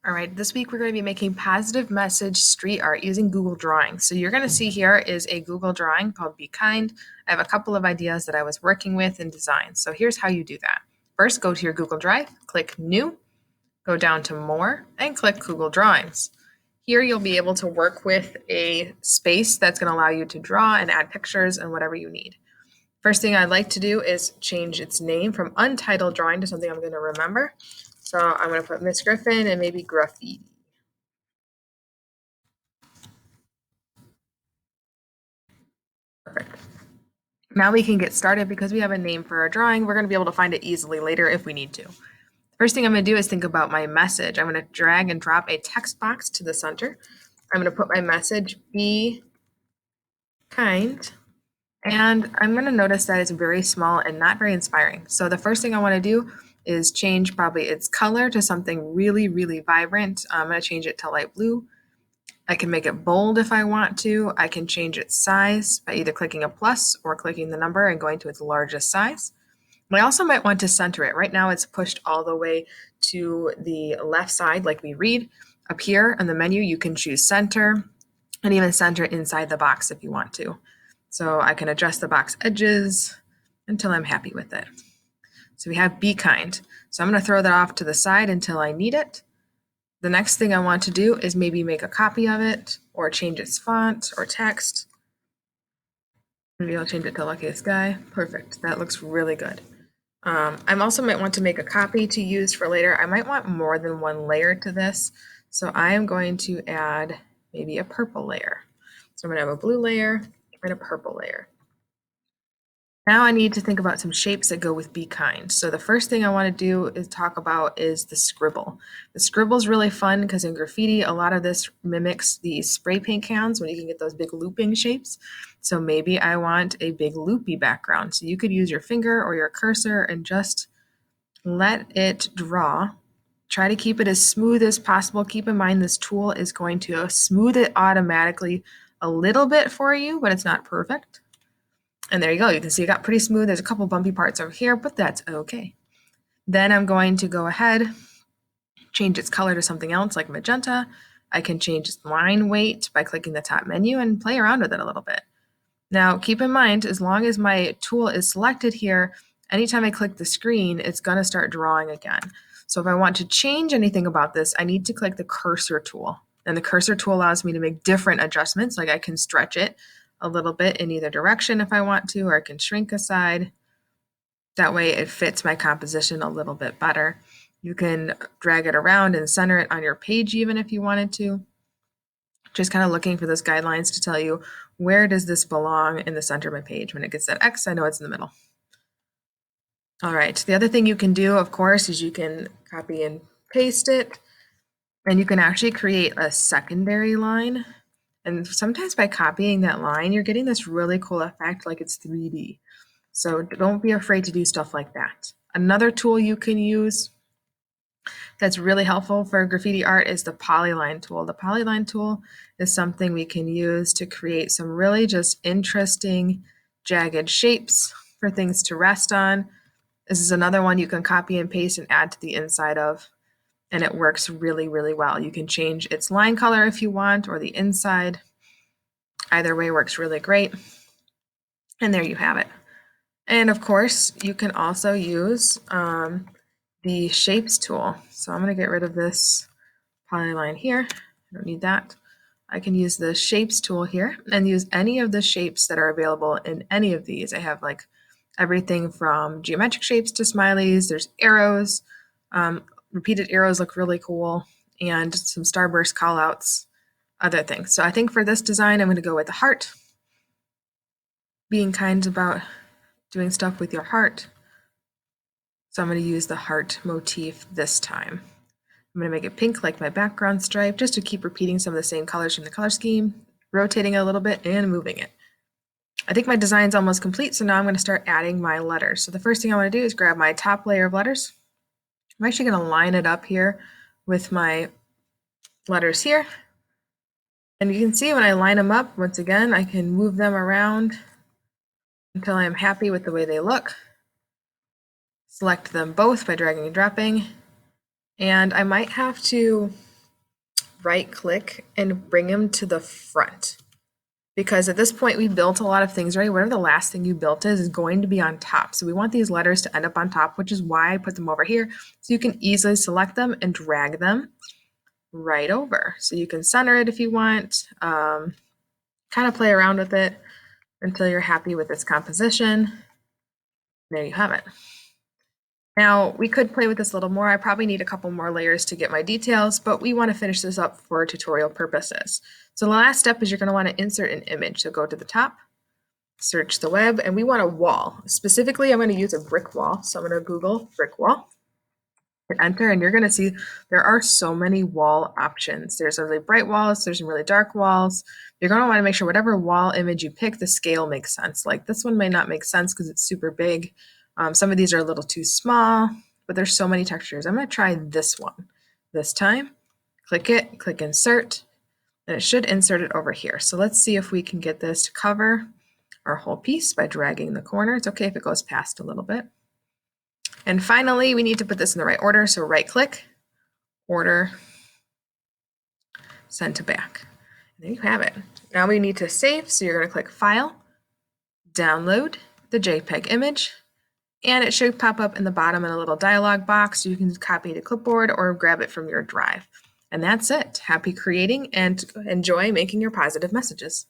All right, this week we're going to be making positive message street art using Google Drawing. So you're going to see here is a Google drawing called Be Kind. I have a couple of ideas that I was working with in design. So here's how you do that. First, go to your Google Drive, click New, go down to More, and click Google Drawings. Here you'll be able to work with a space that's going to allow you to draw and add pictures and whatever you need. First thing I'd like to do is change its name from Untitled Drawing to something I'm going to remember. So I'm going to put Miss Griffin and maybe Graffiti. Perfect. Now we can get started because we have a name for our drawing. We're going to be able to find it easily later if we need to. First thing I'm going to do is think about my message. I'm going to drag and drop a text box to the center. I'm going to put my message, be kind, and I'm going to notice that it's very small and not very inspiring. So the first thing I want to do is change probably its color to something really, really vibrant. I'm going to change it to light blue. I can make it bold if I want to. I can change its size by either clicking a plus or clicking the number and going to its largest size. I also might want to center it. Right now it's pushed all the way to the left side like we read. Up here on the menu, you can choose center and even center it inside the box if you want to. So I can adjust the box edges until I'm happy with it. So we have Be Kind. So I'm going to throw that off to the side until I need it. The next thing I want to do is maybe make a copy of it or change its font or text. Maybe I'll change it to Luckiest Guy. Perfect. That looks really good. I also might want to make a copy to use for later. I might want more than one layer to this. So I am going to add maybe a purple layer. So I'm going to have a blue layer and a purple layer. Now I need to think about some shapes that go with Be Kind. So the first thing I want to do is talk about is the scribble. The scribble is really fun because in graffiti, a lot of this mimics the spray paint cans when you can get those big looping shapes. So maybe I want a big loopy background. So you could use your finger or your cursor and just let it draw. Try to keep it as smooth as possible. Keep in mind this tool is going to smooth it automatically a little bit for you, but it's not perfect. And there you go. You can see it got pretty smooth. There's a couple bumpy parts over here, but that's okay. Then I'm going to go ahead, change its color to something else like magenta. I can change its line weight by clicking the top menu and play around with it a little bit. Now, keep in mind, as long as my tool is selected here, anytime I click the screen, it's going to start drawing again. So if I want to change anything about this, I need to click the cursor tool. And the cursor tool allows me to make different adjustments, like I can stretch it a little bit in either direction if I want to, or I can shrink aside. That way it fits my composition a little bit better. You can drag it around and center it on your page even if you wanted to. Just kind of looking for those guidelines to tell you where does this belong in the center of my page. When it gets that X, I know it's in the middle. All right, the other thing you can do, of course, is you can copy and paste it, and you can actually create a secondary line. And sometimes by copying that line, you're getting this really cool effect like it's 3D. So don't be afraid to do stuff like that. Another tool you can use that's really helpful for graffiti art is the Polyline Tool. The Polyline Tool is something we can use to create some really just interesting jagged shapes for things to rest on. This is another one you can copy and paste and add to the inside of, and it works really, really well. You can change its line color if you want, or the inside. Either way works really great. And there you have it. And of course, you can also use the Shapes tool. So I'm going to get rid of this polyline here. I don't need that. I can use the Shapes tool here and use any of the shapes that are available in any of these. I have like everything from geometric shapes to smileys. There's arrows. Repeated arrows look really cool, and some starburst callouts, other things. So I think for this design, I'm going to go with the heart. Being kind about doing stuff with your heart. So I'm going to use the heart motif this time. I'm going to make it pink like my background stripe, just to keep repeating some of the same colors from the color scheme, rotating it a little bit and moving it. I think my design's almost complete, so now I'm going to start adding my letters. So the first thing I want to do is grab my top layer of letters. I'm actually going to line it up here with my letters here. And you can see when I line them up, once again, I can move them around until I'm happy with the way they look. Select them both by dragging and dropping. And I might have to right click and bring them to the front. Because at this point we built a lot of things, right? Whatever the last thing you built is going to be on top. So we want these letters to end up on top, which is why I put them over here. So you can easily select them and drag them right over. So you can center it if you want, kind of play around with it until you're happy with its composition. There you have it. Now we could play with this a little more. I probably need a couple more layers to get my details, but we want to finish this up for tutorial purposes. So the last step is you're going to want to insert an image. So go to the top, search the web, and we want a wall. Specifically, I'm going to use a brick wall. So I'm going to Google brick wall, hit enter, and you're going to see there are so many wall options. There's really bright walls, there's some really dark walls. You're going to want to make sure whatever wall image you pick, the scale makes sense. Like this one may not make sense because it's super big. Some of these are a little too small, but there's so many textures. I'm going to try this one this time. Click it, click insert, and it should insert it over here. So let's see if we can get this to cover our whole piece by dragging the corner. It's okay if it goes past a little bit. And finally, we need to put this in the right order. So right click, order, send to back. And there you have it. Now we need to save. So you're going to click File, Download the JPEG image, and it should pop up in the bottom in a little dialog box. You can copy to clipboard or grab it from your drive. And that's it. Happy creating and enjoy making your positive messages.